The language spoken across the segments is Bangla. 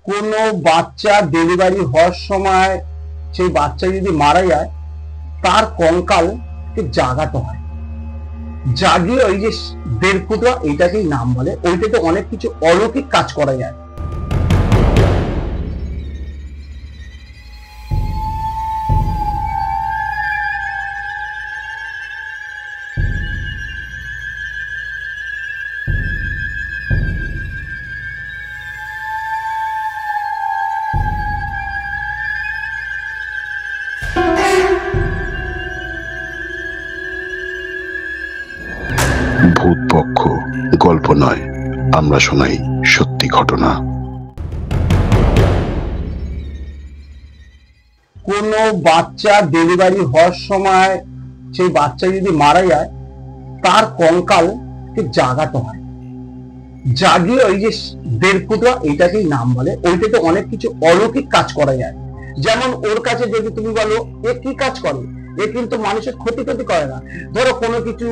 কোনো বাচ্চা ডেলিভারি হওয়ার সময় সেই বাচ্চা যদি মারা যায় তার কঙ্কালকে জাগাতে হয়। জাগিয়ে ওই যে 1.5 ফুটা এইটাকেই নাম বলে। ওইটাতে অনেক কিছু অলৌকিক কাজ করা যায়। ভূতপক্ষ গল্প নয়, আমরা শোনাই সত্যি ঘটনা। কোনো বাচ্চা ডেলিভারি হওয়ার সময় সেই বাচ্চা যদি মারা যায় তার কঙ্কালকে জাগাতে হয়। জাগিয়ে ওই যে 1.5 ফুটা এইটাকেই নাম বলে। ওইটাতে অনেক কিছু অলৌকিক কাজ করা যায়। যেমন ওর কাছে যদি তুমি বলো এ কি কাজ করে, এ কিন্তু মানুষের ক্ষতি করে না। ধরো কোনো কিছু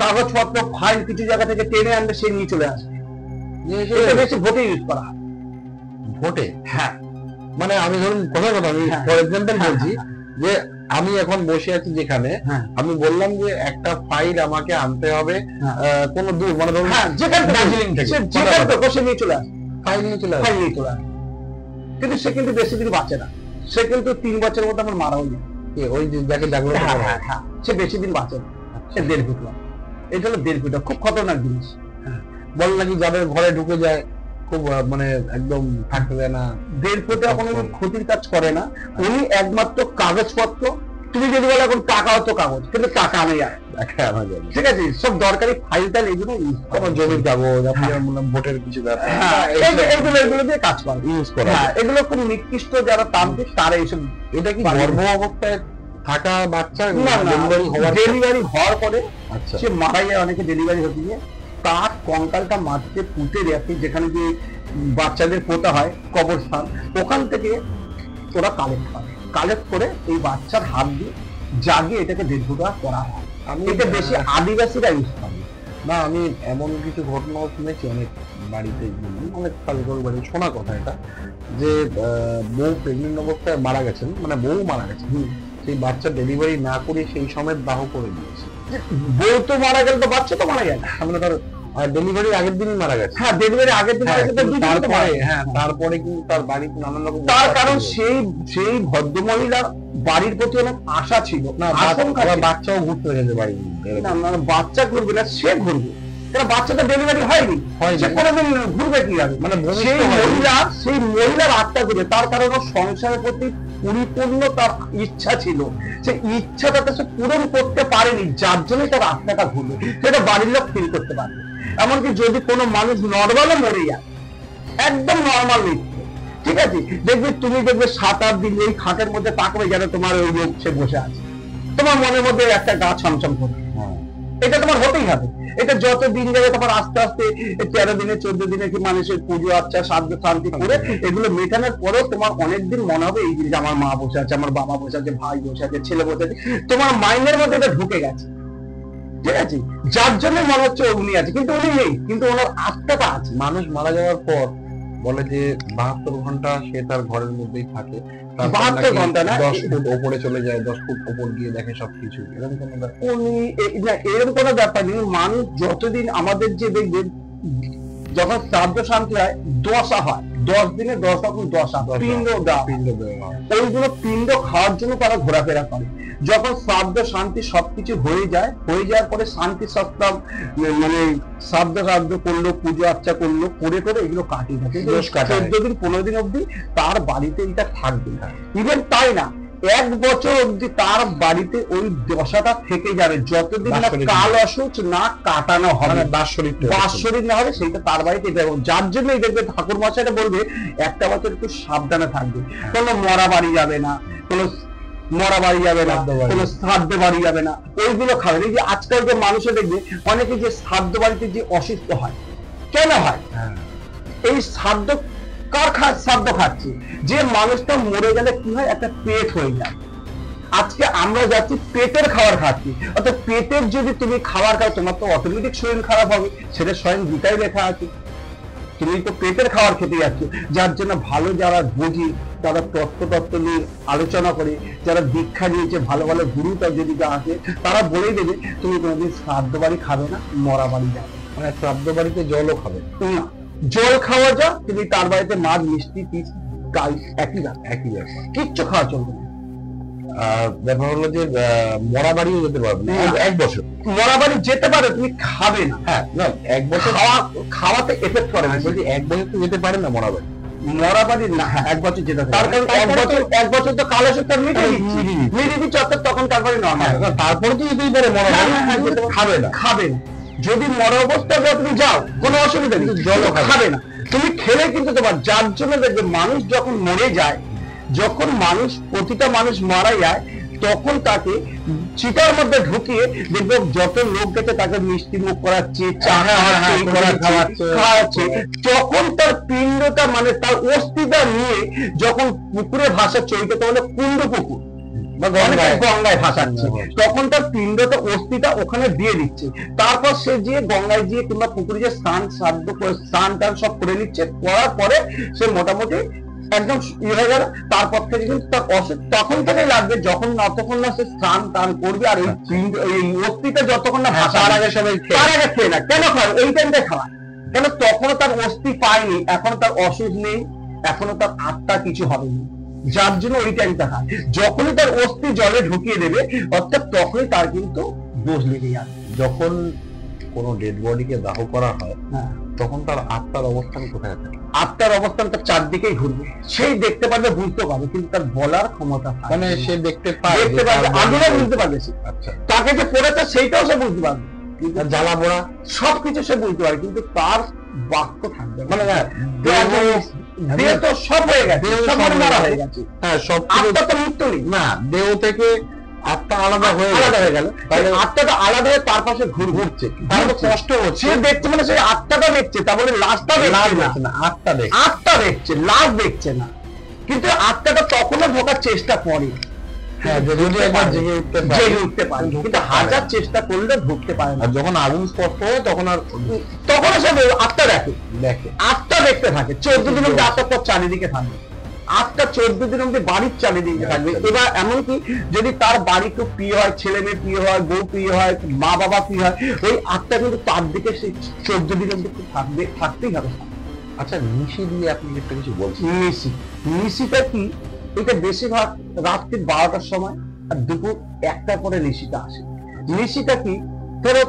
কাগজপত্র ফাইল কিছু জায়গা থেকে টেনে আনবে, সে নিয়ে চলে আসবে। এটা বেশি ভোটে ইউজ করা হয়। ভোটে? হ্যাঁ, মানে আমি ধরুন কথা আমি ফর এক্সাম্পল বলছি যে আমি এখন বসে আছি যেখানে, আমি বললাম যে একটা ফাইল আমাকে আনতে হবে কোনো দূর, মানে ধরুন দার্জিলিং থেকে, সে নিয়ে চলে আসে, ফাইল নিয়ে চলে আসে। কিন্তু সে কিন্তু বেশি দিন বাঁচে না। সে কিন্তু 3 বছরের মধ্যে আমার মারা হয়ে যায়। ওই যাকে জাগ্রত করা হয়, সে বেশি দিন বাঁচে না। সে 1.5 ফুটা। এটা হলো 1.5 ফুটা, খুব খতরনাক জিনিস। বল নাকি যাদের ঘরে ঢুকে যায় খুব মানে একদম থাকতে দেয় না। 1.5 ফুটা কোনো ক্ষতির কাজ করে না। উনি একমাত্র কাগজপত্র, তুমি যদি বলো এখন টাকা হতো কাগজ, কিন্তু টাকা আনে যায়, ঠিক আছে, সব দরকারি ফাইল টাইল এগুলো ইউজ কোনো জমির কাগজ, আপনি ভোটের কিছু ব্যাপার, এগুলো দিয়ে কাজ করে, ইউজ করে। এগুলো খুব নিকৃষ্ট যারা তান্ত্রিক তারা এইসব। এটা কি গর্ভ অবস্থায় থাকা বাচ্চা ডেলিভারি হওয়ার পরে সে মারা যায়? অনেকে ডেলিভারি হতে গিয়ে তার কঙ্কালটা মাটিতে পুঁতে রেখে, যেখানে যে বাচ্চাদের পোতা হয় কবরস্থান, ওখান থেকে ওরা কালেক্ট করে এই বাচ্চার হাত দিয়ে জাগিয়ে এটাকে 1.5 ফুটা করা হয়। এটা বেশি আদিবাসীরা ইউজ করে না। আমি এমন কিছু ঘটনা শুনেছি অনেক বাড়িতে, অনেক কালগর বাড়ি শোনা কথা এটা, যে বউ প্রেগনেন্ট অবস্থায় মারা গেছেন, মানে বউ মারা গেছেন, সেই বাচ্চা ডেলিভারি না করে সেই সময় দাহ করে দিয়েছে। বউ তো মারা গেল, তো বাচ্চা তো মারা যায় না। মানে ধর ডেলিভারি আগের দিনই মারা গেছে। হ্যাঁ, ডেলিভারি আগের দিন মারা গেছে, তারপরে কিন্তু তার বাড়িতে নানান রকম, তার কারণ সেই ভদ্রমহিলার বাড়ির প্রতি অনেক আশা ছিল না। বাচ্চাও ঘুরতে গেছে বাড়ি, বাচ্চা ঘুরবে না, সে ঘুরবে, কারণ বাচ্চাটা ডেলিভারি হয়নি, সে কোনোদিন ঘুরবে কি হবে? মানে সেই মহিলার আত্মা ঘুরবে। তার কারণ সংসারের প্রতি পরিপূর্ণ তার ইচ্ছা ছিল, সে ইচ্ছাটা সে পূরণ করতে পারেনি, যার জন্য তার আত্মাটা ঘুরবে। সেটা বাড়ির লোক ফিল করতে পারে। এমনকি যদি কোনো মানুষ নর্মালে মরে যায়, একদম নর্মাল মৃত্যু, ঠিক আছে, তুমি দেখবে 7-8 দিন ওই খাটের মধ্যে তাকবে, যেন তোমার ওই লোক সে বসে আছে, তোমার মনের মধ্যে একটা গা ছমছম করবে। এটা তোমার হতেই হবে। এটা যত দিন যাবে তোমার আস্তে আস্তে 13 দিনে 14 দিনে কি মানুষের পুজো আচ্ছা শ্রাদ্ধ শান্তি করে এগুলো মেটানোর পরেও তোমার অনেকদিন মনে হবে এই জিনিস, আমার মা বসে আছে, আমার বাবা বসে আছে, ভাই বসে আছে, ছেলে বসে আছে, তোমার মাইন্ডের মধ্যে এটা ঢুকে গেছে, ঠিক আছে, যার জন্য মনে হচ্ছে উনি আছে, কিন্তু উনি নেই, কিন্তু ওনার আত্মাটা আছে। মানুষ মারা যাওয়ার পর বলে যে 72 ঘন্টা সে তার ঘরের মধ্যেই থাকে। 72 ঘন্টা না, 10 ফুট উপরে চলে যায়, 10 ফুট উপর গিয়ে দেখে সবকিছু। এরকম কোনো ব্যাপার নেই। মানুষ যতদিন আমাদের যে দেখবেন যখন শ্রাদ্ধ শান্তি হয়, দশা হয়, 10 দিনে 10 রকম দশা, পিণ্ড দেওয়া, ওইগুলো পিণ্ড খাওয়ার জন্য তারা ঘোরাফেরা করে। যখন শ্রাদ্ধ শান্তি সবকিছু হয়ে যাওয়ার পরে শান্তি সপ্তাহ, মানে শ্রাদ্ধ করলো, পুজো আর্চা করলো, করে এগুলো কাটিয়ে থাকে 14 দিন 15 দিন অব্দি তার বাড়িতে এটা থাকবে। ইভেন তাই না, 1 বছর অব্দি তার বাড়িতে ওই দশাটা থেকে যাবে, যতদিন না কাল অসুচ না কাটানো হবে, বাৎসরিক না হবে, সেইটা তার বাড়িতে যাবে। যার জন্যই দেখবে ঠাকুর মশাইটা বলবে একটা বছর একটু সাবধানে থাকবে, কোনো মরা বাড়ি যাবে না, কোনো শ্রাদ্ধ বাড়ি যাবে না, ওইগুলো খাবে। এই যে আজকাল যে মানুষে দেখবে অনেকে যে শ্রাদ্ধ বাড়িতে যে অসুস্থ হয়, কেন হয়? এই শ্রাদ্ধ শ্রাদ্ধ খাচ্ছি, যে মানুষটা মরে গেলে কি হয়, একটা পেট হয়ে যায়। আজকে আমরা যাচ্ছি পেটের খাবার খাচ্ছি, অর্থাৎ পেটের যদি তুমি খাবার খাও তোমার তো অটোমেটিক শরীর খারাপ হবে, সেটা স্বয়ং গীতায় লেখা আছে। তুমি তো পেটের খাবার খেতে যাচ্ছ, যার জন্য ভালো যারা বুঝি, যারা তত্ত্ব নিয়ে আলোচনা করে, যারা দীক্ষা নিয়েছে, ভালো ভালো গুরু তার যদি আছে, তারা বলেই দেবে তুমি কোনোদিন শ্রাদ্ধ বাড়ি খাবে না, মরা বাড়ি যাবে। মানে শ্রাদ্ধ বাড়িতে জলও খাবে না, জল খাওয়া যা, তুমি তার বাড়িতে মাছ মিষ্টি পিস একই ব্যাপার, কিচ্ছু খাওয়া চলবে না। ব্যাপার হলো যে মরা বাড়িও যেতে পারবে না 1 বছর। মরা বাড়ি যেতে পারে, তুমি খাবে না। হ্যাঁ, না 1 বছর খাওয়াতে এফেক্ট করে না। বলছি 1 বছর তো যেতে পারে না মরা বাড়ি। মরা বাড়ি না, 1 বছর যেতে পারে। তার কারণ 1 বছর তো কালো সত্তর মিটিয়ে দিচ্ছি, তখন তারপরে নর্মাল। তারপরে তো যেতেই পারে মরা বাড়ি, খাবে না। যদি মরা অবস্থায় তুমি যাও কোনো অসুবিধা নেই, জল খাবে না। তুমি খেলে কিন্তু তোমার, যার জন্য দেখবে মানুষ যখন মরে যায়, যখন মানুষ প্রতিটা মানুষ মারা যায়, তখন তাকে চিতার মধ্যে ঢুকিয়ে দেখবে যত লোক গেছে তাকে মিষ্টি মুখ করাচ্ছে, চা খাওয়াচ্ছে, তখন তার পিণ্ডটা মানে তার অস্থিটা নিয়ে যখন পুকুরে ভাসাচ্ছে, ওইটা তো হলো কুণ্ড পুকুর বা গঙ্গায় ভাসাচ্ছে, তখন তার পিণ্ডটা অস্থিটা ওখানে দিয়ে দিচ্ছে। তারপর সে যে গঙ্গায় গিয়ে কিংবা পুকুরে যে স্নান টান সব করে নিচ্ছে, করার পরে সে মোটামুটি একদম হয়ে গেল। তারপর থেকে কিন্তু তার অসুখ তখন থেকে লাগবে, যখন যতক্ষণ না সে স্নান টান করবে আর ওই অস্থিটা যতক্ষণ না ভাসার আগে সবাই তার আগে খেয়ে না। কেন খায় ওই টাইমটা খাওয়া? কেন তখনও তার অস্থি পায়নি, এখনো তার অসুখ নেই, এখনো তার আত্মা কিছু হবেনি, যার জন্য ওই টাইমটা খায়। যখনই তার অস্থি জলে ঢুকিয়ে দেবে, অর্থাৎ তখনই তার কিন্তু দোষ লেগে যাবে। যখন কোনো ডেড বডিকে দাহ করা হয়, তখন তার আত্মার অবস্থান কোথায় থাকে? আত্মার অবস্থান তার চারদিকেই ঘুরবে, সেই দেখতে পারবে, বুঝতে পারবে, কিন্তু তার বলার ক্ষমতা মানে সে দেখতে পারবে, আগুনে বুঝতে পারবে। আচ্ছা, তাকে যে পড়েছে সেইটাও সে বুঝতে পারবে, কিন্তু জ্বালা পোড়া সবকিছু সে বুঝতে পারবে, কিন্তু তার বাক্য থাকবে মানে দেহ তো সব হয়ে গেছে, সব মারা হয়ে গেছে। হ্যাঁ, সব আত্মা তো মৃত্যু নেই না, দেহ থেকে আত্মা আলাদা হয়ে গেল। তাহলে আত্মাটা আলাদা হয়ে তার পাশে ঘুরছে, তার কষ্ট হচ্ছে, সে দেখছে, মানে সেই আত্মাটা দেখছে, তা বলে লাশটা দেখছে না, আত্মা দেখছে, লাশ দেখছে না। কিন্তু আত্মাটা তখনও ঢোকার চেষ্টা করে, যদি একবার জেগে উঠতে পারে, কিন্তু হাজার চেষ্টা করলে ঢুকতে পারে না। যখন আগুন স্পষ্ট হয় তখন সে আত্মা দেখে, আত্মা দেখতে থাকে 14 দিন অব্দি। আত্মা তার চারিদিকে থাকবে, আত্মা 14 দিন অব্দি বাড়ির চারিদিকে থাকবে। এবার এমনকি যদি তার বাড়ি খুব প্রিয় হয়, ছেলে মেয়ে প্রিয় হয়, বউ প্রিয় হয়, মা বাবা প্রিয় হয়, ওই আত্মা কিন্তু তার দিকে সেই 14 দিন অব্দি থাকতেই হবে। আচ্ছা, নিশি দিয়ে আপনি একটা কিছু বলছেন। নিশিটা কি? এটা বেশিরভাগ রাত্রি 12টার সময় আর দুপুর 1টার পরে নিশিটা আসে। নিশিটা কি? ধরো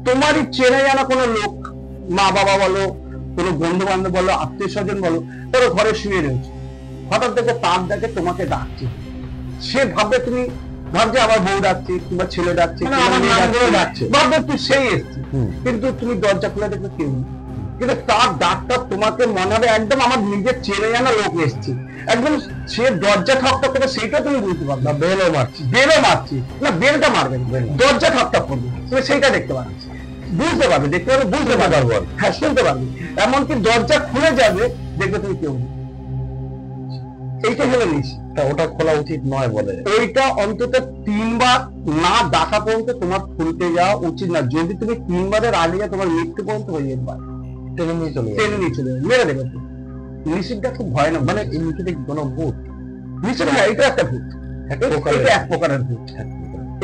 তোমারই চেনা জানা কোনো লোক, মা বাবা বলো, কোনো বন্ধু বান্ধব বলো, আত্মীয় স্বজন বলো, ধরো ঘরে শুয়ে রয়েছে, হঠাৎ দেখে তার দেখে তোমাকে ডাকছে। সে ভাববে, তুমি ভাবছে আমার বউ ডাকছে কিংবা ছেলে ডাকছে, ভাববে তুই সেই এসছে, কিন্তু তুমি দরজা খুলে দেখবে কেউ নেই। কিন্তু তার ডাকটা তোমাকে মনে হবে একদম আমার নিজের চেনে জানা লোক এসছে, একদম সে দরজা ঠকটা করে, সেইটা তুমি বুঝতে পারবে না। বেলও মারছি না, বেলটা মারবে না, দরজা ঠকটা করবে, তুমি সেইটা দেখতে পারবে, বুঝতে পারবে, বুঝতে পারবে, হ্যাঁ শুনতে পারবে। এমনকি দরজা খুলে যাবে, দেখবে তুমি কেউ নেই। এইটা হলো নিশি। ওটা খোলা উচিত নয় বলে, ওইটা অন্তত 3 বার না ডাকা পর্যন্ত তোমার খুলতে যাওয়া উচিত না। যদি তুমি 3 বারের আগে তোমার মৃত্যু পর্যন্ত হয়ে যেতে পারে, টেনে নিয়ে চলে মেরে দেবে। নিশিটা খুব ভয়ানক, মানে এই নিশিটা কি কোনো ভূত? নিশিটা হ্যাঁ, এটা একটা ভূত, এটা এক প্রকারের ভূত,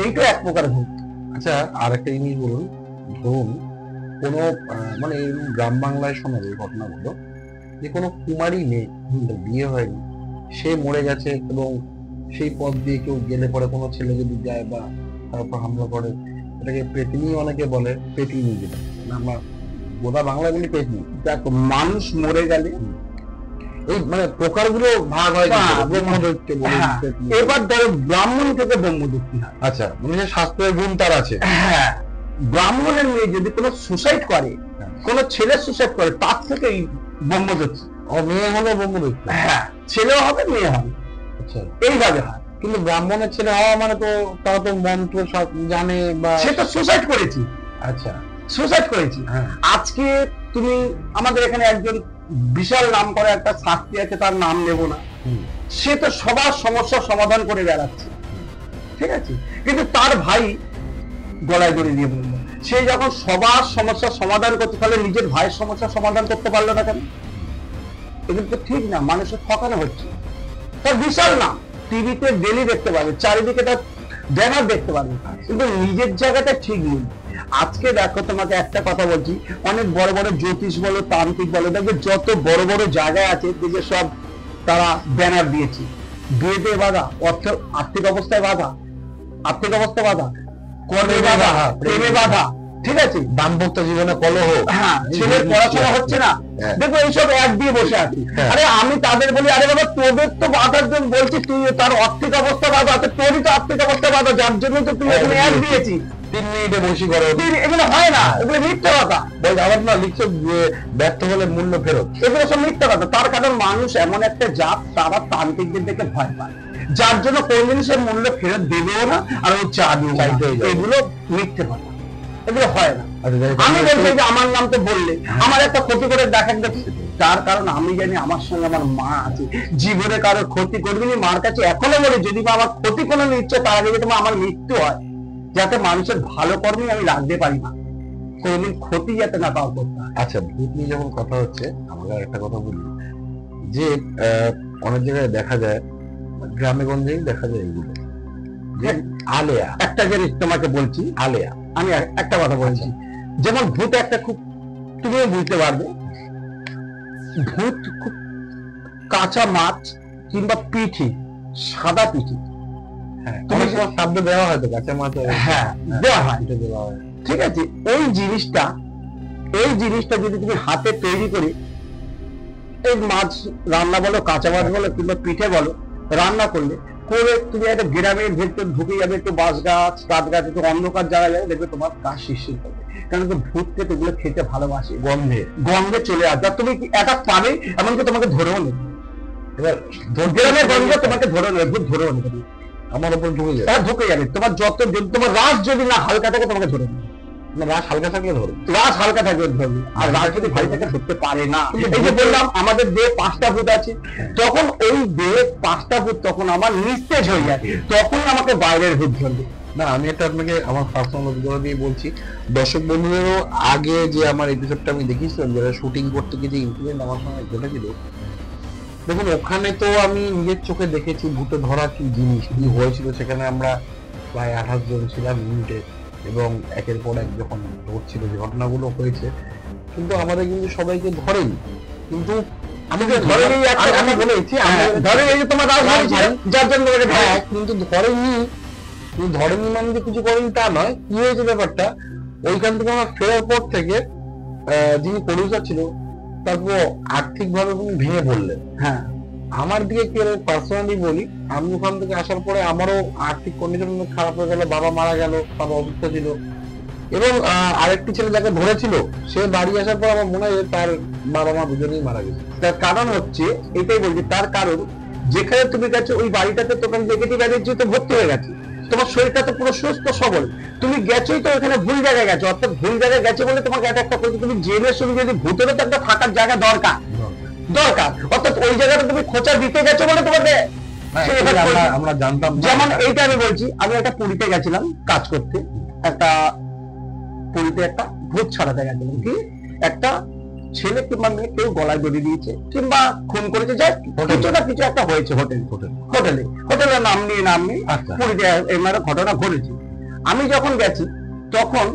এইটা এক প্রকারের ভূত। আচ্ছা, আর একটা জিনিস বলুন, ধরুন কোনো মানে গ্রাম বাংলায় শোনা যায় ঘটনাগুলো, যে কোনো কুমারী মেয়ে, বিয়ে হয়নি, সে মরে গেছে, এবং সেই পথ দিয়ে কেউ গেলে পরে কোনো ছেলে যদি যায় বা তার উপর হামলা করে, এটাকে পেতনি অনেকে বলে, পেতনি যেটা আমরা গোটা বাংলায় বলি পেতনি। দেখো, মানুষ মরে গেলে এই মানে প্রকারগুলো ভাগ হয়, এবার ধরো ব্রাহ্মণ থেকে ব্রহ্মদত্তি হয়। আচ্ছা, মানে শাস্ত্রের গুণ তার আছে। হ্যাঁ, ব্রাহ্মণের মেয়ে যদি কোনো সুসাইড করে, কোনো ছেলে সুসাইড করে, তার থেকে ব্রহ্মদত্তি। মেয়ে হলো ব্রহ্মদত্তি, হ্যাঁ, ছেলেও হবে, মেয়ে হবে। আচ্ছা, এইভাবে হয়। কিন্তু ব্রাহ্মণের ছেলে হওয়া মানে তো তারা তো মন্ত্র সব জানে, বা সে তো সুসাইড করেছি। আচ্ছা, সুসাইড করেছি। আজকে তুমি আমাদের এখানে একজন বিশাল নাম করে একটা শাস্ত্রী আছে, তার নাম নেব না, সে তো সবার সমস্যার সমাধান করে বেড়াচ্ছে, ঠিক আছে, কিন্তু তার ভাই গলায় দড়ি দিয়ে বললো সে যখন সবার সমস্যার সমাধান করতে পারলে নিজের ভাইয়ের সমস্যার সমাধান করতে পারলো না কেন? এগুলো তো ঠিক না, মানুষের ঠকানো হচ্ছে। তার বিশাল না, টিভিতে ডেলি দেখতে পাবে, চারিদিকে তার ব্যানার দেখতে পাবে, কিন্তু নিজের জায়গাটা ঠিক নেই। আজকে দেখো, তোমাকে একটা কথা বলছি, অনেক বড় বড় জ্যোতিষ বলো, তান্ত্রিক বলো, দেখবে যত বড় বড় জায়গায় আছে দেখবে সব তারা ব্যানার দিয়েছে, বিয়েতে বাধা, আর্থিক অবস্থায় বাধা, আর্থিক অবস্থা বাধা, কর্মে বাধা, প্রেমে বাধা, ঠিক আছে, দাম্পত্য জীবনে কলহ, হ্যাঁ, ছেলের পড়াশোনা হচ্ছে না, দেখো এইসব এক দিয়ে বসে আছি। আরে আমি তাদের বলি, আরে বাবা তোদের তো বাধার জন্য বলছি, তুই তার আর্থিক অবস্থা বাধা, তোরই তো আর্থিক অবস্থা বাধা, যার জন্য তো তুই এখানে এক দিয়েছি। 3 মিনিটে বসি করো, এগুলো হয় না, এগুলো মিথ্যা কথা। বল আবার না লিখছো ব্যর্থ হলে মূল্য ফেরত, এগুলো সব মিথ্যা কথা। তার কারণ মানুষ এমন একটা জাত, তারা তান্ত্রিকদের দেখে ভয় পায়, যার জন্য কোনদিন সে মূল্য ফেরত দেবেও না, আর ও চাইতেও। এগুলো মিথ্যে কথা, এগুলো হয় না। আমি বলছি যে আমার নাম তো বললে আমার একটা ক্ষতি করে দেখেন দেখি, তার কারণ আমি জানি আমার সঙ্গে আমার মা আছে, জীবনে কারোর ক্ষতি করবি না। মার কাছে এখনো বলি, যদি বা আমার ক্ষতি কোনো ইচ্ছে, তার আগে যদি আমার মৃত্যু হয়, যাতে মানুষের ভালো কর্মে আমি রাখতে পারি না, কোনদিন ক্ষতি যাতে না পাওয়া করতে হয়। আচ্ছা, ভূত নিয়ে যখন কথা হচ্ছে, আমাকে আর একটা কথা বলি, যে অনেক জায়গায় দেখা যায়, গ্রামে গঞ্জেই দেখা যায় এগুলো, যে আলেয়া। একটা জিনিস তোমাকে বলছি, আলেয়া, আমি একটা কথা বলছি, যেমন ভূত একটা খুব, তুমিও বুঝতে পারবে, ভূত খুব কাঁচা মাছ কিংবা পিঠি, সাদা পিঠি, তুমি শব্দ দেওয়া হয়তো কাঁচা মাছ, হ্যাঁ দেওয়া হয়, দেওয়া হয়, ঠিক আছে। এই জিনিসটা যদি তুমি হাতে তৈরি করে, এই মাছ রান্না বলো, কাঁচা মাছ বলো কিংবা পিঠে বলো, রান্না করলে করে তুমি একটা গ্রামের ভেতর ঢুকে যাবে, একটু বাঁশ গাছ, কাঠ গাছ, একটু অন্ধকার জায়গায় যাবে, দেখবে তোমার কাজ শিরশির করবে, কারণ ভূতকে এগুলো খেতে ভালোবাসে, গন্ধে চলে আসবে, আর তুমি একটা পাবে, এমনকি তোমাকে ধরেও নেবে। এবার গ্রামের গন্ধে তোমাকে ধরে নেবে, ভূত ধরেও নেবে, আমার উপর ঢুকে যাবে, ঢুকে যাবে। তোমার যত, তোমার রাস যদি না হালকা থাকে, তোমাকে ধরে নেবে। রাস হালকা থাকলে ধরবে, রাস হালকা থাকলে ধরবে, আর রাস যদি ভারী থাকে ধরতে পারে না। এই যে বললাম আমাদের দেহে 5টা ভূত আছে, তখন ওই দেহে 5টা ভূত তখন আমার নিস্তেজ হয়ে যায়, তখন আমাকে বাইরের ভূত ধরবে না। আমি এটা আপনাকে আমার পার্সোনাল অভিজ্ঞতা দিয়ে বলছি, দর্শক বন্ধুদেরও আগে যে আমার এপিসোডটা আমি দেখিয়েছিলাম, যারা শুটিং করতে গিয়ে যে ইনসিডেন্ট আমার সঙ্গে ঘটেছিল, দেখুন ওখানে তো আমি নিজের চোখে দেখেছি ভূতে ধরা কি জিনিস, কি হয়েছিল। সেখানে আমরা প্রায় 28 জন ছিলাম ইউনিটে, এবং একের পর এক যখন ঘটছিল, যে ঘটনাগুলো হয়েছে, কিন্তু আমাদের কিন্তু সবাইকে ধরেনি। কিন্তু আমি যে ধরেনি, আমি বলেছি ধরে এই যে তোমার যার জন্য কিন্তু ধরেনি, ধরেনি মানে যে কিছু করেনি তা নয়। কি হয়েছে ব্যাপারটা, ওইখান থেকে আমার ফেরার পর থেকে যিনি প্রডিউসার ছিল, তারপর আর্থিক ভাবে উনি ভেঙে পড়লেন। হ্যাঁ, আমার দিকে কি পার্সোনালি বলি, আমি ওখান থেকে আসার পরে আমারও আর্থিক কন্ডিশন খারাপ হয়ে গেল, বাবা মারা গেল, বাবা অসুস্থ ছিল, এবং আরেকটি ছেলে যাকে ধরেছিল সে বাড়ি আসার পর আমার মনে হয় তার বাবা মা দুজনেই মারা গেছে। তার কারণ হচ্ছে এটাই বলছি, তার কারণ যেখানে তুমি গেছো ওই বাড়িটাতে তোমার নেগেটিভ এনার্জি তো ভর্তি হয়ে গেছে, তোমার শরীরটা তো পুরো সুস্থ সবল, তুমি গেছোই তো ওখানে ভুল জায়গায় গেছো, অর্থাৎ ভুল জায়গায় গেছে বলে তোমাকে একটা করছে। তুমি জেনে শুনে, যদি ভূতেরও তো একটা থাকার জায়গা দরকার, অর্থাৎ ওই জায়গাটা তুমি খোঁচা দিতে গেছো বলে তোমাকে আমরা জানতাম। যেমন এইটা আমি বলছি, আমি একটা পুরীতে গেছিলাম কাজ করতে, একটা পুরীতে একটা ভূত ছাড়াতে গেছিলাম, কি একটা ছেলে কিংবা মেয়ে কেউ গলায় দড়ি দিয়েছে কিংবা খুন করেছে, যাই কিছু না কিছু একটা হয়েছে হোটেলের নাম নিয়ে পুরীতে এরকম ঘটনা ঘটেছে। আমি যখন গেছি তখন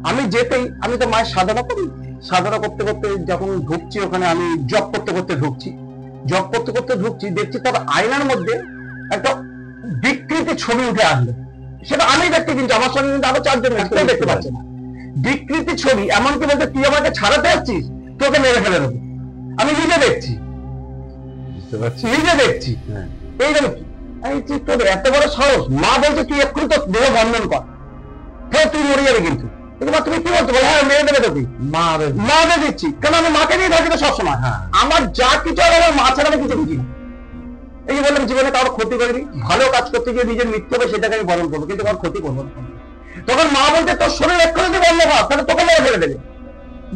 আমি যেতেই, আমি তো মায়ের সাধনা করি, সাধনা করতে করতে যখন ঢুকছি ওখানে, আমি জব করতে করতে ঢুকছি, দেখছি তার আয়নার মধ্যে একটা বিকৃতি ছবি উঠে আসলো। সেটা আমি দেখতে, কিন্তু আমার সঙ্গে কিন্তু আরো 4 জন দেখতে পাচ্ছে না। বিকৃতি ছবি, এমনকি বলতে তুই আমাকে ছাড়াতে আসছিস, তোকে মেরে ফেলে দেবো। আমি নিজে দেখছি, এই তোর এত বড় সাহস, মা বলছে তুই এক্ষুনি তো দেহ বন্ধন কর, হ্যাঁ তুই মরে যাবে। কিন্তু তুমি কি বলছো, হ্যাঁ মেরে দেবে তোকে, মা দিচ্ছি, কেন আমি মাকে নিয়ে থাকি তো সবসময়। আমার যা কিছু হবে আমার মা ছাড়া আমি কিছু বুঝি না। এই যে বললাম, জীবনে কারো ক্ষতি করিনি, ভালো কাজ করতে গিয়ে নিজের মৃত্যু হবে সেটাকে আমি বরণ করবো, কিন্তু কারো ক্ষতি করবো না। তখন মা বলছে তোর শরীর এক্ষুনি তুই বন্ধ কর, তাহলে তোকে মেরে ফেলে দেবে।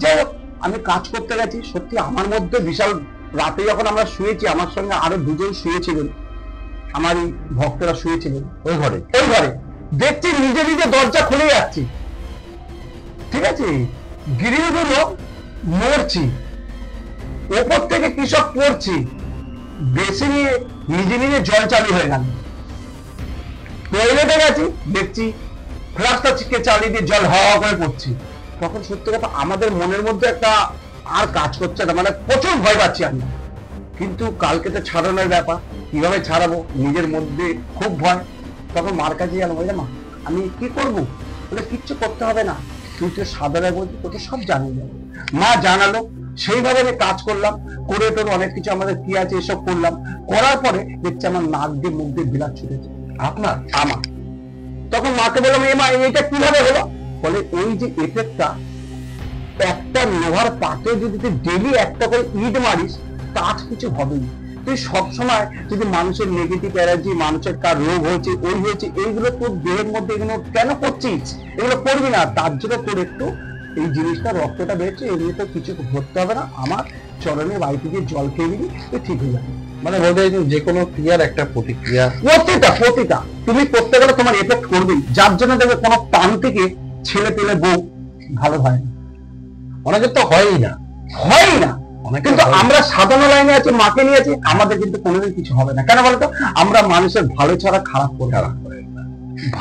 যাই হোক, আমি কাজ করতে গেছি, সত্যি আমার মধ্যে বিশাল, রাতে যখন আমরা শুয়েছি, আমার সঙ্গে আরো 2 জন শুয়েছিলেন, আমার ভক্তরা শুয়েছিলেন ওই ঘরে, দেখছি নিজে নিজে দরজা খুলে যাচ্ছি, ঠিক আছে, গৃহগুলো মরছি, ওপর থেকে কৃষক পড়ছি, বেশি নিয়ে নিজে নিজে জল চালু হয়ে গেল। টয়লেটে গেছি, দেখছি ফ্লাশটা চালিয়ে দিয়ে জল হাওয়া করে পড়ছি। তখন সত্যি কথা আমাদের মনের মধ্যে একটা আর কাজ করছে না, মানে প্রচুর ভয় পাচ্ছি আমরা। কিন্তু কালকে তো ছাড়ানোর ব্যাপার, কিভাবে ছাড়াবো নিজের মধ্যে খুব ভয়। তখন মার কাছে গেলাম, বলে মা আমি কি করবো? বলে কিচ্ছু করতে হবে না, তুই তো সাধারণ বলছি, তোকে সব জানিয়ে যাবো। মা জানালো, সেইভাবে আমি কাজ করলাম, করে তোর অনেক কিছু আমাদের কি আছে এসব করলাম। করার পরে দেখছি আমার নাক দিয়ে মুখ দিয়ে বিলাস ছুটেছে। আপনার? আমার। তখন মাকে বললাম, এ মা এটা কিভাবে হলো? বলে এই যে এফেক্টটা, একটা লোহার পাতে যদি তুই ডেলি একটা করে ইট মারিস, তার কিছু হবেই। তুই সবসময় যদি মানুষের নেগেটিভ এনার্জি, মানুষের কার রোগ হয়েছে, ওই হয়েছে, এইগুলো তোর দেহের মধ্যে এগুলো কেন করছিস? এগুলো করবি না। তার জন্য তোর একটু এই জিনিসটা, রক্তটা বেরোচ্ছে, এগুলো তো কিছু ধরতে হবে না, আমার চরণের বাড়িতে গিয়ে জল খেয়ে দিবি, তুই ঠিক হয়ে যাবে। মানে বলতে চাইছেন যে কোনো ক্রিয়ার একটা প্রতিক্রিয়া, প্রতিটা তুমি করতে গেলে তোমার এফেক্ট করবেই। যার জন্য দেখবে কোনো প্রাণ থেকে ছেলে পেলে বউ ভালো হয় না, অনেকের তো হয়ই না। কিন্তু আমরা সাধারণ লাইনে আছি, মাকে নিয়ে আছি, আমাদের কিন্তু কোনোদিন কিছু হবে না। কেন বলতো? আমরা মানুষের ভালো ছাড়া খারাপ করে না।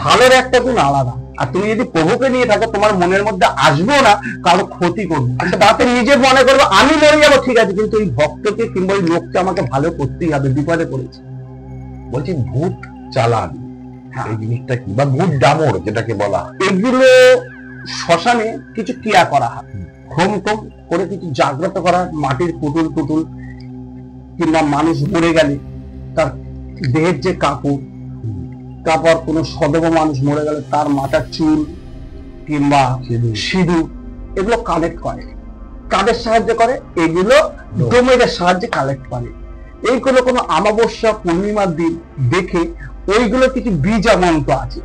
ভালোর একটা গুণ আলাদা। আর তুমি যদি প্রভুকে নিয়ে থাকো, তোমার মনের মধ্যে আসবেও না কারো ক্ষতি করবে, তাতে নিজে মনে করবে আমি মরে যাবো, ঠিক আছে, কিন্তু এই ভক্তকে কিংবা এই লোককে আমাকে ভালো করতেই হবে, বিপদে পড়েছে। বলছি ভূত চালান, এই জিনিসটা কি, বা ভূত ডামর যেটাকে বলা, এগুলো শ্মশানে কিছু ক্রিয়া করা হয়, হোম টোম করে কিছু জাগ্রত করা, মাটির পুতুল কিংবা মানুষ মরে গেলে তার দেহের যে কাপড়, তারপর কোনো সদব মানুষ মরে গেলে তার মাথার চুল কিংবা সিঁদুর, এগুলো কালেক্ট করে। কাদের সাহায্যে করে? এগুলো ডোমের সাহায্যে কালেক্ট করে। এইগুলো কোনো অমাবস্যা পূর্ণিমার দিন দেখে ওইগুলো কিছু বীজ মন্ত্র আছে,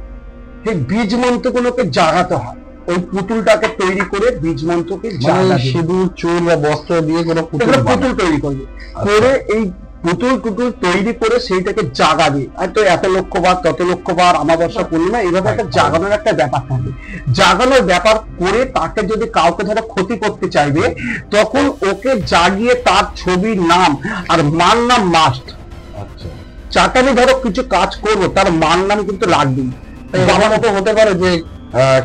সেই বীজ মন্ত্রগুলোকে জাগাতে হয়। ওই পুতুলটাকে তৈরি করে বীজ মন্ত্রকে সিঁদুর, চুল বা বস্ত্র দিয়ে কোনো পুতুল তৈরি করবে, করে এই পুতুল তৈরি করে সেইটাকে জাগাবে। হয়তো এত লক্ষবার, তত লক্ষবার, অমাবস্যা পূর্ণিমা, এইভাবে একটা জাগানোর একটা ব্যাপার থাকে। জাগানোর ব্যাপার করে তাকে যদি কাউকে ধরো ক্ষতি করতে চাইবে, তখন ওকে জাগিয়ে তার ছবির নাম আর মার নাম মাস্ট। আচ্ছা, চাটানি ধরো কিছু কাজ করবো, তার মার নাম কিন্তু লাগবেই। বাবার মতো হতে পারে যে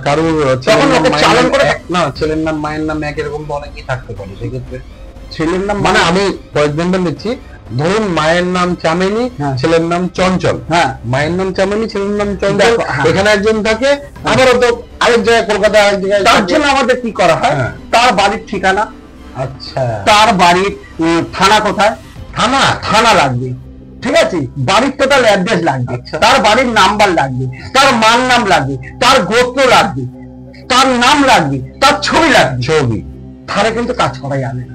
কারোর চালন করে না, ছেলের নাম মায়ের নাম এক, এরকম তো অনেকেই থাকতে পারে। সেক্ষেত্রে ছেলের নাম, মানে আমি ফর এক্সাম্পল দিচ্ছি, ধরুন মায়ের নাম চামেলি, ছেলের নাম চঞ্চল। হ্যাঁ, মায়ের নাম চামেলি, ছেলের নাম চঞ্চল, এখানে একজন থাকে, আবারও তো আরেক জায়গায়, কলকাতা আরেক জায়গায়। তার জন্য আমাদের কি করা হয়, তার বাড়ির ঠিকানা, আচ্ছা, তার বাড়ির থানা কোথায়, থানা লাগবে, ঠিক আছে, বাড়ির টোটাল অ্যাড্রেস লাগবে, তার বাড়ির নাম্বার লাগবে, তার মার নাম লাগবে, তার গোত্র লাগবে, তার নাম লাগবে, তার ছবি লাগবে, তাহলে কিন্তু কাজ করা যাবে না।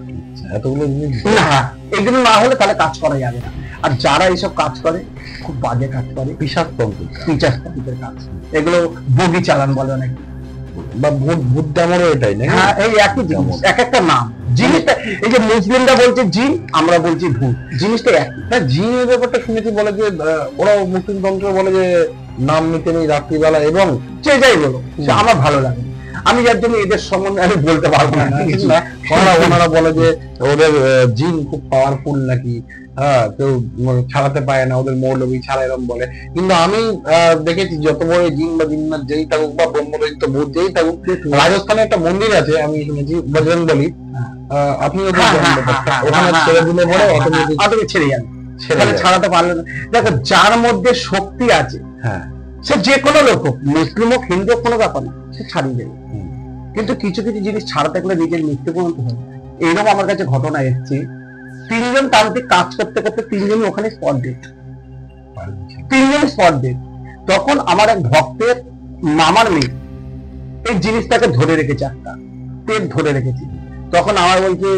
এতগুলো জিনিস না, এগুলো না হলে তাহলে কাজ করা যাবে না। আর যারা এইসব কাজ করে খুব বাজে কাজ করে, পিশাচতন্ত্রের কাজ, এগুলো বগি চালান বলে অনেক, বা ভূত ডামরও এটাই না? হ্যাঁ, এই একই জিনিস, এক একটা নাম। জিনিসটা এই যে মুসলিমরা বলছে জিন, আমরা বলছি ভূত, জিনিসটা একই। হ্যাঁ, জিনের ব্যাপারটা শুনেছি, বলে যে ওরাও মুসলিম তন্ত্র বলে যে নাম নিতে নেই রাত্রিবেলা, এবং যে যাই বলো, আমার ভালো লাগে। আমি যার জন্য এদের সম্বন্ধে আমি বলতে পারবো না। ওনারা বলে যে ওদের জিন খুব পাওয়ারফুল নাকি, হ্যাঁ, কেউ ছাড়াতে পারে না, ওদের মৌলবী ছাড়া, এরকম বলে। কিন্তু আমি দেখেছি যত বড় জিন বা জিন্নাত যেই থাকুক বা ব্রহ্মদৈত্য ভূত যেই থাকুক, রাজস্থানে একটা মন্দির আছে আমি শুনেছি, বজরংবলী, আপনি ওখানে ছেড়ে দিলে পরে অটোমেটিক ছেড়ে যাবে, ছাড়াতে পারলে না। দেখো, যার মধ্যে শক্তি আছে, হ্যাঁ, সে যে কোনো লোক হোক, মুসলিম হোক, হিন্দু হোক, কোনো ব্যাপার না, সে ছাড়িয়ে দেবে। কিন্তু কিছু কিছু জিনিস ছাড়াতে গেলে নিজের মৃত্যু পর্যন্ত হয়। এইরকম আমার কাছে ঘটনা এসছে, 3 জন তান্ত্রিক কাজ করতে করতে 3 জনই ওখানে স্পট ডেড, 3 জন স্পট ডেড। তখন আমার এক ভক্তের মামার মেয়ে এই জিনিসটাকে ধরে রেখেছে, একটা পেট ধরে রেখেছি। তখন আমার বলছে,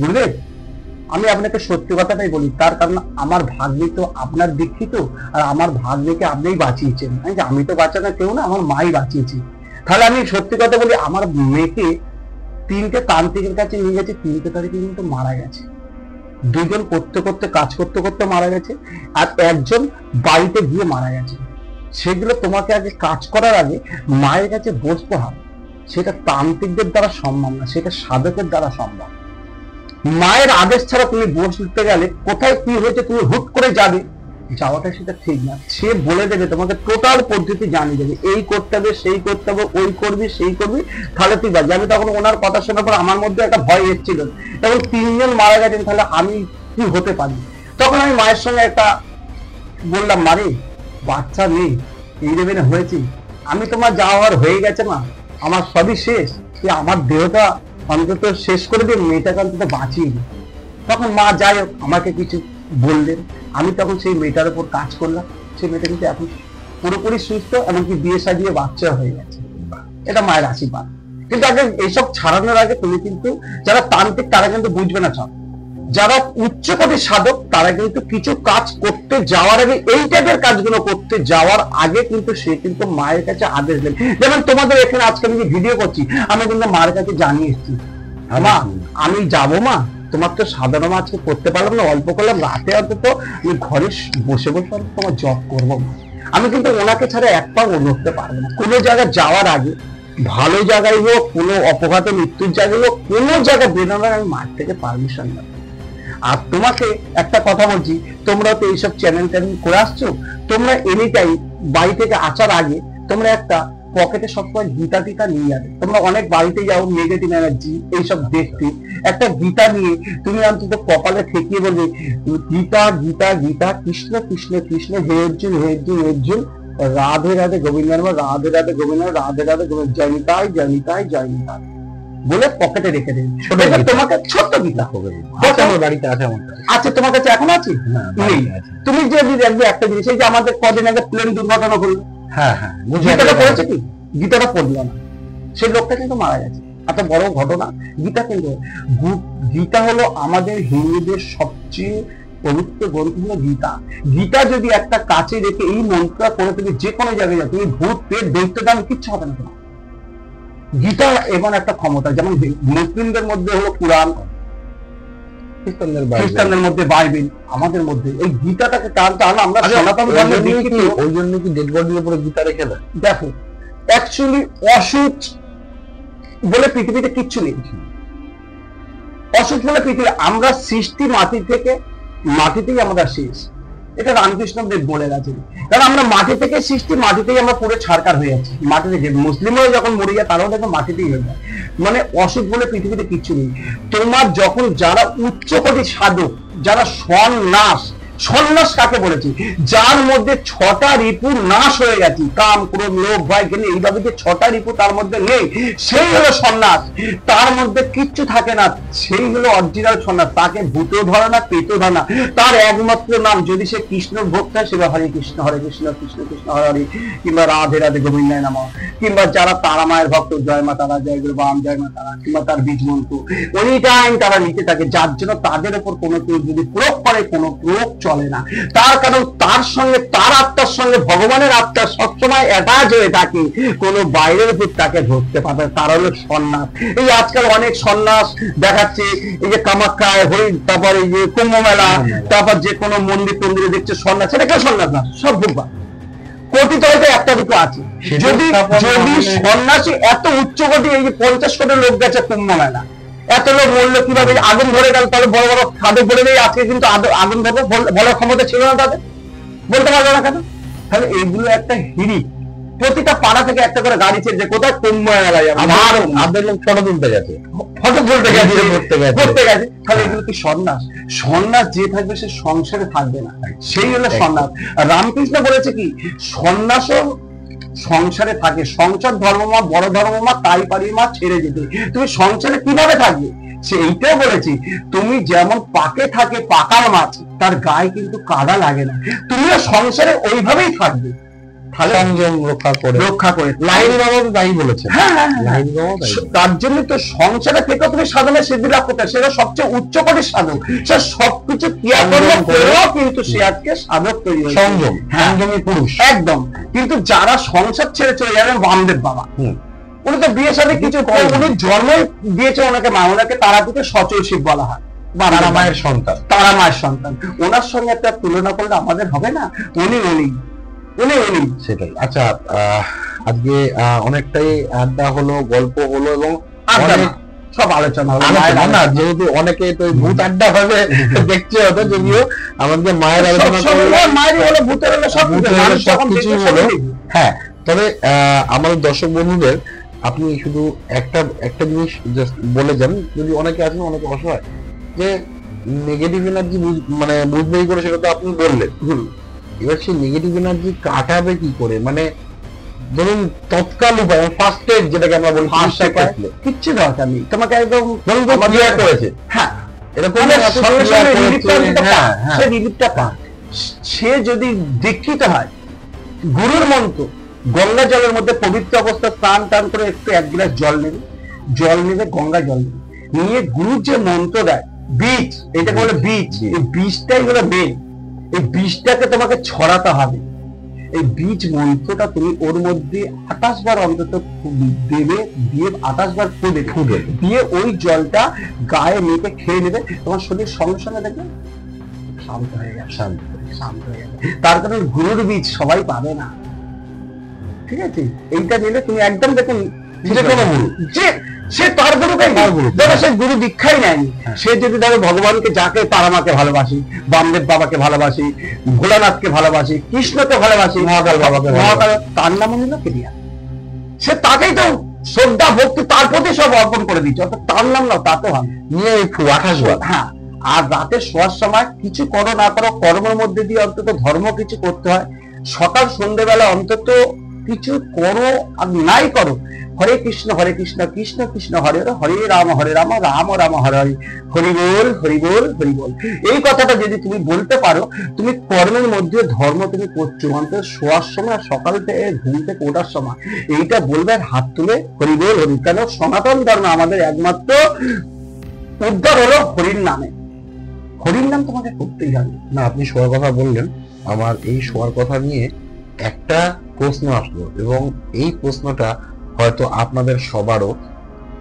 গুরুদেব আমি আপনাকে সত্যি কথাটাই বলি, তার কারণ আমার ভাগ্নি তো আপনার দীক্ষিত, আর আমার ভাগ্নিকে আপনিই বাঁচিয়েছেন। আমি তো বাঁচানো কেউ না, আমার মাই বাঁচিয়েছি। তাহলে আমি সত্যি কথা বলি, আমার মেয়েকে 3টে তান্ত্রিকের কাছে নিয়ে গেছে, 3টে তারিখে কিন্তু মারা গেছে। 2 জন করতে করতে কাজ করতে করতে মারা গেছে, আর 1 জন বাড়িতে গিয়ে মারা গেছে। সেগুলো তোমাকে আগে কাজ করার আগে মায়ের কাছে বসতে হবে, সেটা তান্ত্রিকদের দ্বারা সম্ভব না, সেটা সাধকের দ্বারা সম্ভব। মায়ের আদেশ ছাড়া তুমি বসতে গেলে কোথায় কি হয়েছে তুমি হুট করে যাবে, যাওয়াটা সেটা ঠিক না। সে বলে দেবে, তোমাকে টোটাল পদ্ধতি জানিয়ে দেবে, এই করতে হবে, সেই করতে হবে, ওই করবি, সেই করবি, তাহলে তুই বাজে। আমি তখন ওনার কথা শোনার পর আমার মধ্যে একটা ভয় এসেছিল, তখন 3 জন মারা গেছেন, তাহলে আমি কি হতে পারি। তখন আমি মায়ের সঙ্গে একটা বললাম, মারে বাচ্চা নেই, 11 হয়েছি, আমি তোমার যাওয়ার হয়ে গেছে মা, আমার সবই শেষ, আমার দেহটা অন্তত শেষ করে দিয়ে মেয়েটাকে অন্তত বাঁচিয়ে দিই। তখন মা যাই হোক আমাকে কিছু বললেন, আমি তখন সেই মেয়েটার উপর কাজ করলাম। সেই মেয়েটা কিন্তু এখন পুরোপুরি সুস্থ, এমনকি বিয়ে সাজিয়ে বাচ্চা হয়ে গেছে। এটা মায়ের আশীর্বাদ। কিন্তু আগে এইসব ছাড়ানোর আগে তুমি কিন্তু, যারা তান্ত্রিক তারা কিন্তু বুঝবে না সব, যারা উচ্চকোটির সাধক তারা কিন্তু কিছু কাজ করতে যাওয়ার আগে, এই টাইপের কাজগুলো করতে যাওয়ার আগে কিন্তু সে কিন্তু মায়ের কাছে আদেশ দেন। যেমন তোমাদের এখানে আজকে আমি যে ভিডিও করছি, আমি কিন্তু মায়ের কাছে জানিয়ে এসেছি, মা আমি যাবো, মা তোমার তো সাধারণ আজকে করতে পারলাম না, অল্প করলাম, রাতে অন্তত আমি ঘরে বসে বসে তোমার জব করবো। আমি কিন্তু ওনাকে ছাড়া এক পাও নড়তে পারবো না। কোনো জায়গায় যাওয়ার আগে, ভালো জায়গায় হোক, কোনো অপঘাতে মৃত্যুর জায়গায় হোক, কোনো জায়গায় বেরোনোর আমি মায়ের থেকে পারমিশন নেব। আর তোমাকে একটা কথা বলছি, তোমরা তো এইসব চ্যানেল ট্যানেল করে আসছো, তোমরা এনি টাইম বাড়ি থেকে আসার আগে তোমরা একটা পকেটে সবসময় গীতা টিকা নিয়ে যাবে। তোমরা অনেক বাড়িতে যাও নেগেটিভ এনার্জি এইসব দেখতে, একটা গীতা নিয়ে তুমি অন্তত কপালে ঠেকিয়ে বলবে, গীতা গীতা গীতা, কৃষ্ণ কৃষ্ণ কৃষ্ণ, হে অর্জুন হে অর্জুন হে অর্জুন, রাধে রাধে গোবিন্দ, রাধে রাধে গোবিন্দ, রাধে রাধে গোবিন্দ, জয় নিতাই জয় নিতাই জয় নিতাই বলে পকেটে রেখে দেবে। তোমাকে ছোট্ট গীতা হবে, আমার বাড়িতে আছে, আমার আচ্ছা, তোমার কাছে এখন আছে? তুমি যে দেখবে একটা জিনিস, এই যে আমাদের কদিন আগে প্লেন দুর্ঘটনা করলো, হ্যাঁ হ্যাঁ, গীতাটা পড়েছে কি? গীতাটা পড়লো না, সেই লোকটা কিন্তু মারা গেছে। এত বড় ঘটনা। গীতা কিন্তু, গীতা হলো আমাদের হিন্দুদের সবচেয়ে পবিত্র গ্রন্থ হলো গীতা। গীতা যদি একটা কাছে রেখে এই মন্ত্র করে তুমি যে কোনো জায়গায় যাও, তুমি ভূত পেট দৈত্য দান কিচ্ছু হবে না তোমার। গীতা এমন একটা ক্ষমতা, যেমন মুসলিমদের মধ্যে হলো কোরআন, খ্রিস্টানদের মধ্যে বাইবেল, আমাদের মধ্যে এই গীতাটাকে টান আমরা সনাতন ধর্মে দীক্ষিত। ওই জন্য কি ডেড বডির উপরে গীতা রেখে দেয়? দেখো, অ্যাকচুয়ালি অসুচ বলে পৃথিবীতে কিচ্ছু নেই। অসুচ বলে পৃথিবী, আমরা সৃষ্টি মাটি থেকে, মাটিতেই আমরা শেষ। এটা রামকৃষ্ণ দেব বলে গেছেন, কারণ আমরা মাটি থেকে সৃষ্টি, মাটিতেই আমরা পুরো ছাড়কার হয়ে যাচ্ছি। মাটি থেকে মুসলিমরাও যখন মরে যায় তারাও দেখো মাটিতেই হয়ে যায়। মানে অসুখ বলে পৃথিবীতে কিচ্ছু নেই। তোমার যখন যারা উচ্চকোটি সাধক, যারা সন্ন্যাস কাকে বলেছি, যার মধ্যে 6টা রিপু নাশ হয়ে গেছে, কাম ক্রোধ লোভ ভয় ঘৃণা, এইভাবে যে 6টা রিপু তার মধ্যে নেই, সেই হলো সন্ন্যাস। তার মধ্যে কিচ্ছু থাকে না, সেই হলো অরিজিনাল সন্ন্যাস। তাকে ভূত ধরে না, পেত ধরে না, তার একমাত্র নাম, যদি সে কৃষ্ণ ভক্ত হয় সেটা হরে কৃষ্ণ কৃষ্ণ কৃষ্ণ হরে হরে, কিংবা রাধে রাধে গোবিন্দায় নমঃ, কিংবা যারা তারা মায়ের ভক্ত, জয় মা তারা, জয় গুরু বাম, জয় মা তারা, কিংবা তার বীজ মন্ত্র এনি টাইম তারা নিতে থাকে, যার জন্য তাদের উপর কোনো কেউ যদি প্রয়োগ করে, কোনো প্রয়োগ চলে না। তার কারণ তার সঙ্গে, তার আত্মার সঙ্গে ভগবানের আত্মা সবসময় অ্যাটাচ হয়ে থাকে, কোনো বাইরের উপর তাকে ধরতে পারে। তার হলো সন্ন্যাস। এই আজকাল অনেক সন্ন্যাস দেখাচ্ছে, এই যে কামাখ্যায় হরি, তারপর এই যে কুম্ভ মেলা, তারপর যে কোনো মন্দির টন্দিরে দেখছে সন্ন্যাস, এটা কেউ সন্ন্যাস না, সব ভুলবা। কোটি তলাতে একটা দুটো আছে। যদি সন্ন্যাসী এত উচ্চ কোটি, এই যে 50 কোটি লোক গেছে কুম্ভ মেলা, এত লোক মরলো কিভাবে? আগুন ধরে গেল, তাহলে বড় বড় সাধক বলে দেয় আজকে কিন্তু আগুন ধরবে, বলার ক্ষমতা ছিল না তাদের, বলতে পারবে না কেন? তাহলে এইগুলো একটা হিড়িক। প্রতিটা পাড়া থেকে একটা করে গাড়ি ছেড়ে, কোথায় কুম্ভ মেলায় আমাদের লোক ফটো তুলতে গেছে, ফটো তুলতে গেছে, করতে গেছে। তাহলে এগুলো কি সন্ন্যাস? সন্ন্যাস যে থাকবে সে সংসারে থাকবে না, সেই হলো সন্ন্যাস। রামকৃষ্ণ বলেছে কি, সন্ন্যাসও সংসারে থাকে। সংসার ধর্মমা, বড় ধর্মমা, তাই পারি মা ছেড়ে যেতে। তুমি সংসারে কিভাবে থাকবে সেইটাও বলেছি। তুমি যেমন পাকে থাকে পাকার মাছ, তার গায়ে কিন্তু কাদা লাগে না, তুমিও সংসারে ওইভাবেই থাকবে, সংযম রক্ষা করে। লাইন বাবা তাই বলেছে। তার জন্য তো সংসারে থেকে তুমি সাধনা সিদ্ধি লাভ করতে, সেটা সবচেয়ে উচ্চ কোটির সাধক। সে সবকিছু ক্রিয়াকর্ম করেও কিন্তু সে আজকে সাধক তৈরি হয়েছে। সংযম, সংযমী পুরুষ একদম। কিন্তু যারা সংসার ছেড়ে চলে যাবেন, বামদেব বাবা, উনি তো বিয়ে সাথে কিছু করে, উনি জন্মই দিয়েছে ওনাকে মা, ওনাকে তারাপীঠে সচল শিব বলা হয়, তারা মায়ের সন্তান, তারা মায়ের সন্তান। ওনার সঙ্গে একটা তুলনা করলে আমাদের হবে না। উনি উনি উনি সেটাই। আচ্ছা, আজকে অনেকটাই আড্ডা হলো, গল্প হলো, এবং আড্ডা অনেক না, সব আলোচনা হলো। আলোচনা না, যেহেতু অনেকে তো ভূত আড্ডা ভাবে দেখছে, হয়তো যদিও আমাদের মায়ের আলোচনা করলে মায়েরই হলো, ভূতের হলো, সব ভূতের হলো, সবকিছুই হলো। হ্যাঁ, তবে আমাদের দর্শক বন্ধুদের আপনি শুধু একটা জিনিস জাস্ট বলে যান, যদি অনেকে আছেন অনেকে অসহায়, যে নেগেটিভ এনার্জি মানে বুঝবে কি করে, সেটা তো আপনি বললেন। এবার সেই নেগেটিভ এনার্জি কাটাবে কি করে, মানে ধরুন তৎকাল উপায়, ফার্স্ট এড যেটাকে আমরা বলি, কিচ্ছু দরকার নেই, তোমাকে একদম ধরুন তো ক্লিয়ার করেছে, হ্যাঁ এরকম সে রিলিফটা পায়। সে যদি দীক্ষিত হয়, গুরুর মন্ত্র, গঙ্গা জলের মধ্যে পবিত্র অবস্থা স্নান টান করে একটু 1 গ্লাস জল নেবে, গঙ্গা জল নেবে, নিয়ে গুরুর যে মন্ত্র দেয়, বীজ, এটাকে বলে বীজ, এই বীজটাই হলো মেন। এই বীজটাকে তোমাকে ছড়াতে হবে। এই বীজ মন্ত্রটা তুমি ওর মধ্যে 28 বার অন্তত দেবে, দিয়ে 28 বার ফুঁদে দিয়ে ওই জলটা গায়ে মেপে খেয়ে নেবে, তোমার শরীর সঙ্গে সঙ্গে দেখবে শান্ত হয়ে যাবে, শান্ত হয়ে যাবে। তার কারণ গুরুর বীজ সবাই পাবে না, ঠিক আছে? এইটা নিলে তুমি একদম দেখুন, যে কোনো গুরু, সে তার ধরো সে গুরু দীক্ষাই নেয়নি, সে যদি ধরো ভগবানকে, যাকে তারামাকে ভালোবাসি, বামদেব বাবাকে ভালোবাসি, ভোলানাথকে ভালোবাসি, কৃষ্ণকে ভালোবাসি, মহাকাল বাবাকে, তার নাম হলো ক্রিয়া। সে তাকেই তো শ্রদ্ধা ভক্তি তার প্রতি সব অর্পণ করে দিচ্ছে, অর্থাৎ তার নাম না, তাতে হয় নিয়ে 28 বার। হ্যাঁ, আর রাতে শোয়ার সময় কিছু করো না করো, কর্মের মধ্যে দিয়ে অন্তত ধর্ম কিছু করতে হয়। সকাল সন্ধ্যেবেলা অন্তত কিছু করো, আর নাই করো, হরে কৃষ্ণ কৃষ্ণ কৃষ্ণ হরে হরে, রাম রাম রাম হরে হরে, হরি বল হরি বল হরি বল। এই কথাটা যদি তুমি বলতে পারো, তুমি কর্মের মধ্যে ধর্ম তুমি করছো, অন্তত শোয়ার সময়, সকাল থেকে ঘুম থেকে ওঠার সময় এইটা বলবে, হাত তুলে হরি বল হরি। কেন? সনাতন ধর্ম আমাদের একমাত্র উদ্ধার হলো হরির নামে। হরির নাম তোমাকে করতেই হবে। না, আপনি শোয়ার কথা বললেন, আমার এই শোয়ার কথা নিয়ে একটা প্রশ্ন আসলো, এবং এই প্রশ্নটা হয়তো আপনাদের সবারও,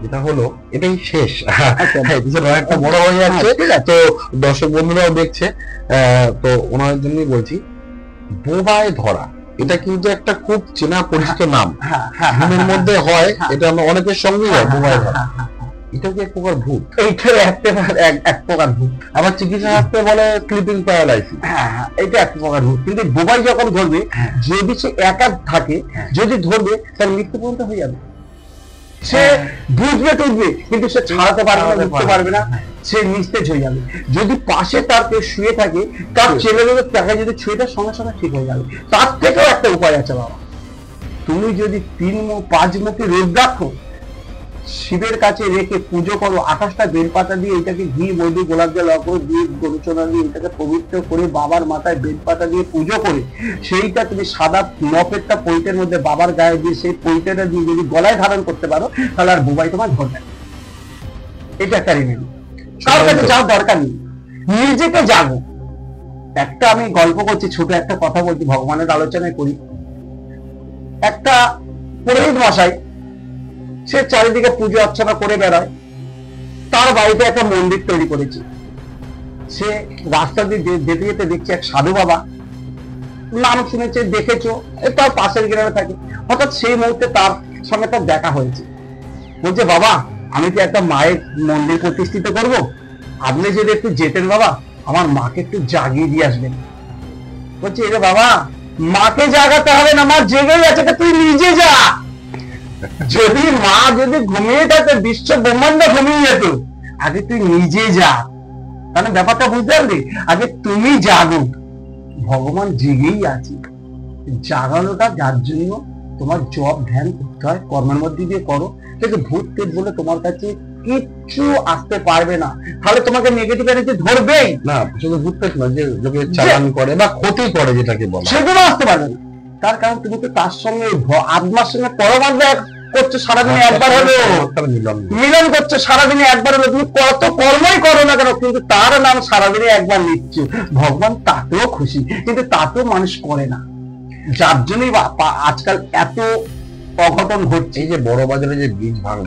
যেটা হলো এটাই শেষ, একটা বড় হয়ে যাচ্ছে, তো দর্শক বন্ধুরাও দেখছে, তো ওনার জন্যই বলছি, বোবায় ধরা, এটা কিন্তু একটা খুব চেনা পরিচিত নাম, ঘুমের মধ্যে হয়, এটা আমরা অনেকের সঙ্গে হয়, বোবায় ধরা। এটা কি এক প্রকার ভূত? এইটা এক প্রকার ভূত। আবার চিকিৎসা শাস্ত্রে বলে স্লিপিং প্যারালাইসিস। হ্যাঁ, এটা এক প্রকার ভূত। কিন্তু বোবাই যখন ধরবে, যদি সে একা থাকে, যদি ধরবে, তার মৃত্যু পর্যন্ত হয়ে যাবে। সে বুঝবে টুঝবে, কিন্তু সে ছাড়াতে পারবে না, বুঝতে পারবে না, সে নিস্তেজ হয়ে যাবে। যদি পাশে তার কেউ শুয়ে থাকে, তার ছেলেমেয়ে তাকে যদি ছুঁয়ে দেয়, সঙ্গে সঙ্গে ঠিক হয়ে যাবে। তার থেকেও একটা উপায় আছে বাবা, তুমি যদি 3-5 মুখী রুদ্রাক্ষ শিবের কাছে রেখে পুজো করো, 28টা বেলপাতা দিয়ে, এটাকে ঘি, মধু, গোলাপ জল অর্পণ দিয়ে, গরুচনা দিয়ে এটাকে পবিত্র করে, বাবার মাথায় বেলপাতা দিয়ে পুজো করে, সেইটা তুমি সাদা নপেটটা পৈতের মধ্যে বাবার গায়ে দিয়ে, সেই পৈতেটা দিয়ে যদি গলায় ধারণ করতে পারো, তাহলে আর বোবাই তোমার ধরবে না। এটা একটা রিমেডি। কার কাছে যাওয়ার দরকার নেই, নিজেকে জাগো। একটা আমি গল্প করছি, ছোট একটা কথা বলছি, ভগবানের আলোচনায় করি। একটা পুরোহিত মশাই, সে চারিদিকে পুজো অর্চনা করে বেড়ায়, তার বাড়িতে একটা মন্দির তৈরি করেছে। সে রাস্তা দিয়ে যেতে যেতে দেখছে এক সাধু বাবা, নাম শুনেছে, দেখেছো, তার পাশের গ্রামে থাকে। হঠাৎ সেই মুহূর্তে তার সঙ্গে তার দেখা হয়েছে। বলছে, বাবা, আমি তো একটা মায়ের মন্দির প্রতিষ্ঠিত করব, আপনি যদি একটু যেতেন বাবা, আমার মাকে একটু জাগিয়ে দিয়ে আসবেন। বলছে, এরে বাবা, মাকে জাগাতে হবে না, মা জেগেই আছে, তুই নিজে যা। যদি মা যদি ঘুমিয়ে থাকে, বিশ্ব ব্রহ্মাণ্ড ঘুমিয়ে যেত, আগে তুই নিজে যা। মানে ব্যাপারটা বুঝতে পারলি, আগে তুমি জাগো, ভগবান জেগেই আছে। জাগানোটা যার জন্য তোমার জব ধ্যান করতে হয়, কর্মের মধ্যে দিয়ে করো, কিন্তু ভূত পেট বলে তোমার কাছে কিচ্ছু আসতে পারবে না। তাহলে তোমাকে নেগেটিভ এনার্জি ধরবেই না, শুধু ভূত পেট না, যে লোকে চালান করে বা ক্ষতি করে, যেটাকে বলে, সেগুলো আসতে পারবে না। তার কারণ তুমি তো তার সঙ্গে আত্মার সঙ্গে পরমাত্মা করছো, সারাদিনে একবার হলো মিলন করছো, সারাদিনে একবার হলো, তুমি কত কর্মই করো না কেন, কিন্তু তার নাম সারাদিনে একবার নিচ্ছ, ভগবান তাতেও খুশি, কিন্তু তাতেও মানুষ করে না। যার জন্যই আজকাল এত অঘটন ঘটছে। এই যে বড় বাজারে যে বীজ ভাঙল,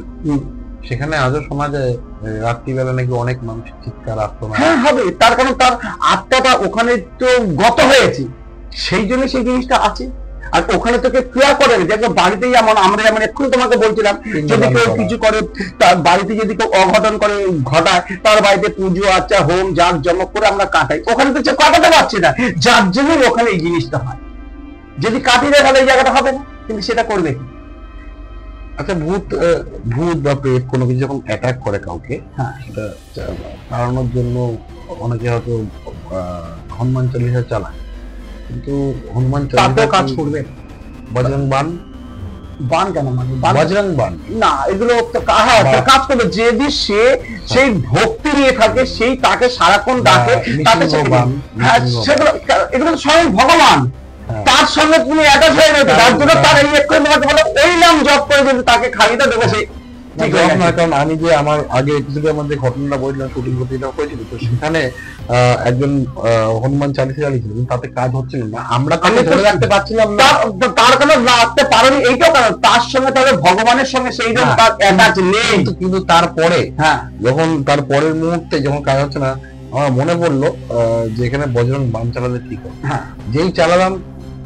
সেখানে আজও শোনা যায় রাত্রিবেলা নাকি অনেক মানুষ চিৎকার, আর্তনাদ। হ্যাঁ, হবে, তার কারণ তার আত্মাটা ওখানে তো গত হয়েছে, সেই জন্য সেই জিনিসটা আছে। আর ওখানে তোকে কেয়ার করে না, দেখো বাড়িতে যেমন আমরা যেমন এক্ষুনি তোমাকে বলছিলাম, যদি কেউ কিছু করে, তার বাড়িতে যদি কেউ অঘটন করে ঘটায়, তার বাড়িতে পুজো আচ্ছা হোম জাক জমক করে আমরা কাটাই, ওখানে তো কাটাতে পারছি না, যার জন্য ওখানে এই জিনিসটা হয়। যদি কাটিয়ে দেয় তাহলে এই জায়গাটা হবে না, কিন্তু সেটা করবে কি? আচ্ছা, ভূত বা প্রেত কোনো কিছু যখন অ্যাটাক করে কাউকে, হ্যাঁ, সেটা তাড়ানোর জন্য অনেকে হয়তো হনুমান চালিসা চালায়, কিন্তু হনুমান চালিসা কাজ করবে। বজরং বান বান কেন মানে বজরং বান না, এগুলো তো কাজ করবে যদি সে সেই ভক্তি নিয়ে থাকে, সেই তাকে সারাক্ষণ ডাকে, তাকে সেগুলো, এগুলো তো স্বয়ং ভগবান, তার সঙ্গে তুমি অ্যাটাচ হয়ে গেছে, যার জন্য তার এই এক করে তোমাকে বলে ওই নাম জপ করে যদি তাকে খালিটা দেবে সেই কারণ আমি যে আমার আগে এপিসোডের মধ্যে ঘটনাটা বলছিলাম, শুটিং করতে হয়েছিল, তো সেখানে একজন হনুমান চালিসা চালিয়েছিল, কিন্তু তাতে কাজ হচ্ছিল না, আমরা তাকে ধরে রাখতে পারছিলাম না। তার কারণে রাখতে পারোনি এইটাও কারণ তার সঙ্গে তাহলে ভগবানের সঙ্গে সেই রকম তার অ্যাটাচ নেই। কিন্তু তারপরে হ্যাঁ, যখন তার পরের মুহূর্তে যখন কাজ হচ্ছে না, আমার মনে পড়লো যে এখানে বজরং বান চালালে ঠিক হয়। হ্যাঁ, যেই চালালাম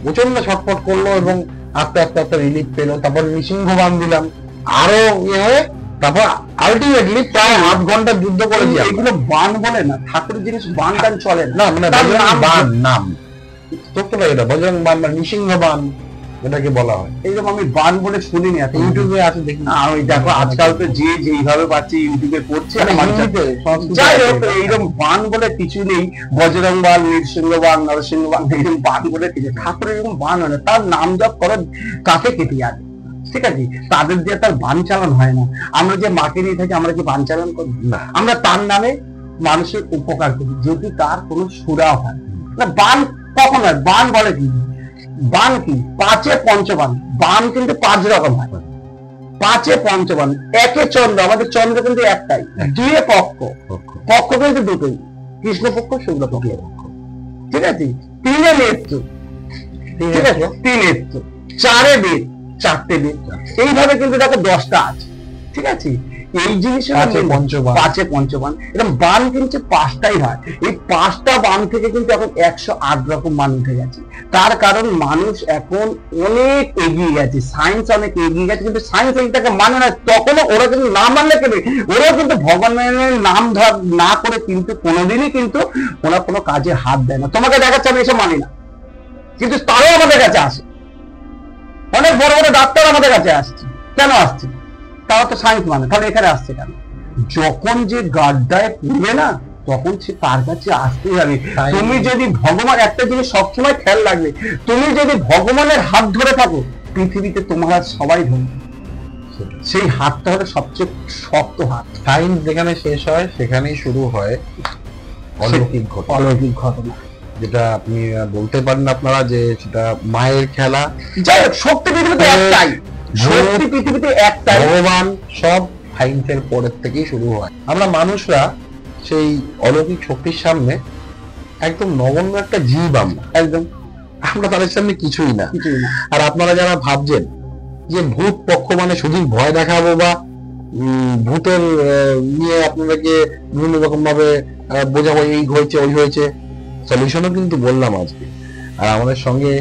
প্রচন্ড ছটফট করলো এবং আস্তে আস্তে আস্তে রিলিফ পেলো, তারপর নৃসিংহ বান দিলাম, আরো ইয়ে হয়ে তারপর আলটিমেটলি প্রায় 8 ঘন্টা যুদ্ধ করেছি। এগুলো বান বলে না, ঠাকুরের জিনিস বান টান চলে না, মানে বজরং বান নাম সত্য লাগে, এটা বজরং বান বা নৃসিংহ বান এটাকে বলা হয়। এইরকম আমি বান বলে শুনিনি, ইউটিউবে আছে দেখি না, ওই দেখো আজকাল তো যে যেইভাবে পাচ্ছে ইউটিউবে করছে, যাই হোক এইরকম বান বলে কিছু নেই। বজরং বান, নৃসিংহ বান, নরসিংহ বান, এইরকম বান বলে কিছু, ঠাকুরের এরকম বান হয় না, তার নাম জপ করো, কাকে কেটে যাবে, ঠিক আছে, তাদের দিয়ে তার বান চালান হয় না। আমরা যে মাকে নিয়ে থাকি, আমরা কি বান চালান করি না, আমরা তার নামে মানুষের উপকার করি, যদি তার কোনো সুরা হয় না। বান কখন হয়? বান বলে কি? বান কি? 5 পঞ্চবান। বান কিন্তু 5 রকম হয়। 5 পঞ্চবান, 1 চন্দ্র, আমাদের চন্দ্র কিন্তু একটাই, 2 পক্ষ, পক্ষ কিন্তু দুটোই, কৃষ্ণ পক্ষ শুক্ল পক্ষ, ঠিক আছে, 3 নেত্র, ঠিক আছে, 3 নেত্র, 4 বেদ, 4টে বেদ, এইভাবে কিন্তু দেখো 10টা আছে, ঠিক আছে। এই জিনিস 5 পঞ্চবান, এরকম বান কিন্তু 5টাই হয়। এই 5টা বান থেকে কিন্তু এখন 108 রকম মান উঠে গেছে। তার কারণ মানুষ এখন অনেক এগিয়ে গেছে, সায়েন্স অনেক এগিয়ে গেছে, কিন্তু সায়েন্স এইটাকে মানে না। তখনও ওরা কিন্তু না মানলে কেবে, ওরাও কিন্তু ভগবানের নাম ধর না করে কিন্তু কোনোদিনই কিন্তু ওরা কোনো কাজে হাত দেয় না। তোমাকে দেখাচ্ছে আমি এসব মানি না, কিন্তু তারাও আমাদের কাছে আসে, অনেক বড় বড় ডাক্তার আমাদের কাছে আসছে। কেন আসছে? তারা তো সায়েন্স মানে, তাহলে এখানে আসছে কেন? যখন যে গাড্ডায় পড়বে না, তখন সে তার কাছে আসতেই হবে। তুমি যদি ভগবান, একটা জিনিস সবসময় খেয়াল রাখবে, তুমি যদি ভগবানের হাত ধরে থাকো, পৃথিবীতে তোমার হাত সবাই ধরবে, সেই হাতটা হলো সবচেয়ে শক্ত হাত। সায়েন্স যেখানে শেষ হয় সেখানেই শুরু হয় অলৌকিক ঘটনা। অলৌকিক ঘটনা, যেটা আপনি বলতে পারেন আপনারা যে সেটা মায়ের খেলা। যাই হোক, শক্তি পৃথিবীতে একটাই, শক্তি পৃথিবীতে একটাই, ভগবান সব সায়েন্সের পরের থেকেই শুরু হয়। আমরা মানুষরা সেই অলৌকিক শক্তির সামনে একদম নগণ্য একটা জীব, আমরা তাদের সামনে কিছুই না। আর আপনারা যারা ভাবছেন যে ভূত পক্ষ মানে শুধু ভয় দেখাবো বা ভূতের নিয়ে আপনাদেরকে বিভিন্ন রকম ভাবে বোঝাবো, এই হয়েছে ওই হয়েছে, সলিউশনও কিন্তু বললাম আজকে। আর আমাদের সঙ্গে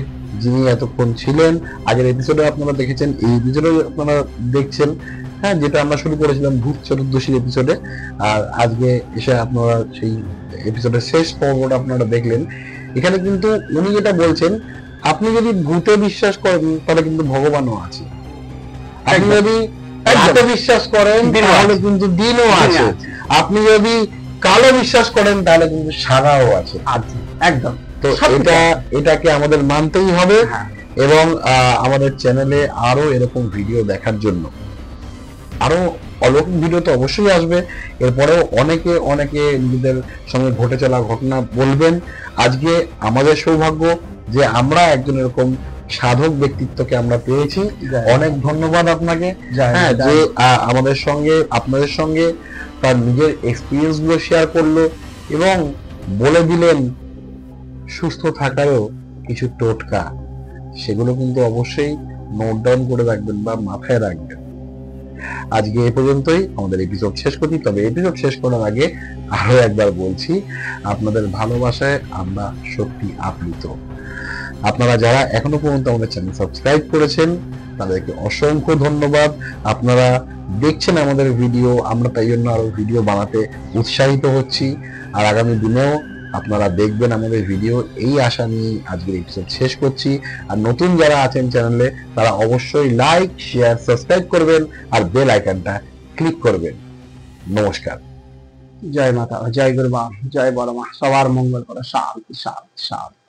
যিনি এতক্ষণ ছিলেন, আগের এপিসোডে আপনারা দেখেছেন, এই এপিসোডে আপনারা দেখছেন, হ্যাঁ, যেটা আমরা শুরু করেছিলাম ভূত চতুর্দশীর এপিসোডে, আর আজকে এসে আপনারা সেই এপিসোডের শেষ পর্বটা আপনারা দেখলেন। এখানে কিন্তু উনি যেটা বলছেন, আপনি যদি ভূতে বিশ্বাস করেন তাহলে কিন্তু ভগবানও আছে, আপনি যদি রাতে বিশ্বাস করেন তাহলে কিন্তু দিনও আছে, আপনি যদি কালো বিশ্বাস করেন তাহলে কিন্তু সাদাও আছে, একদম। তো এটাকে আমাদের মানতেই হবে। এবং আমাদের চ্যানেলে আরো এরকম ভিডিও দেখার জন্য আরো অলৌকিক ভিডিও তো অবশ্যই আসবে। এরপরেও অনেকে নিজেদের সঙ্গে ঘটে চলা ঘটনা বলবেন। আজকে আমাদের সৌভাগ্য যে আমরা একজন এরকম সাধক ব্যক্তিত্বকে আমরা পেয়েছি। অনেক ধন্যবাদ আপনাকে, হ্যাঁ, যে আমাদের সঙ্গে, আপনাদের সঙ্গে তার নিজের এক্সপিরিয়েন্স গুলো শেয়ার করলো এবং বলে দিলেন সুস্থ থাকারও কিছু টোটকা, সেগুলো কিন্তু অবশ্যই নোট ডাউন করে রাখবেন বা মাথায় রাখবেন। আজকে এ পর্যন্তই, আমাদের এপিসোড শেষ করছি। তবে এপিসোড শেষ করার আগে আরো একবার বলছি, আপনাদের ভালোবাসায় আমরা সত্যি আপ্লুত। আপনারা যারা এখনো পর্যন্ত আমাদের চ্যানেল সাবস্ক্রাইব করেছেন তাদেরকে অসংখ্য ধন্যবাদ। আপনারা দেখছেন আমাদের ভিডিও, আমরা তাই জন্য আরো ভিডিও বানাতে উৎসাহিত হচ্ছি। আর আগামী দিনেও আপনারা দেখবেন আমাদের ভিডিও, এই আশা নিয়ে আজকের এপিসোড শেষ করছি। আর নতুন যারা আছেন চ্যানেলে তারা অবশ্যই লাইক, শেয়ার, সাবস্ক্রাইব করবেন আর বেল আইকনটা ক্লিক করবেন। নমস্কার। জয় মাতা, জয় গুরু মা, জয় বড় মা, সবার মঙ্গল করে। শান্তি শান্তি শান্তি।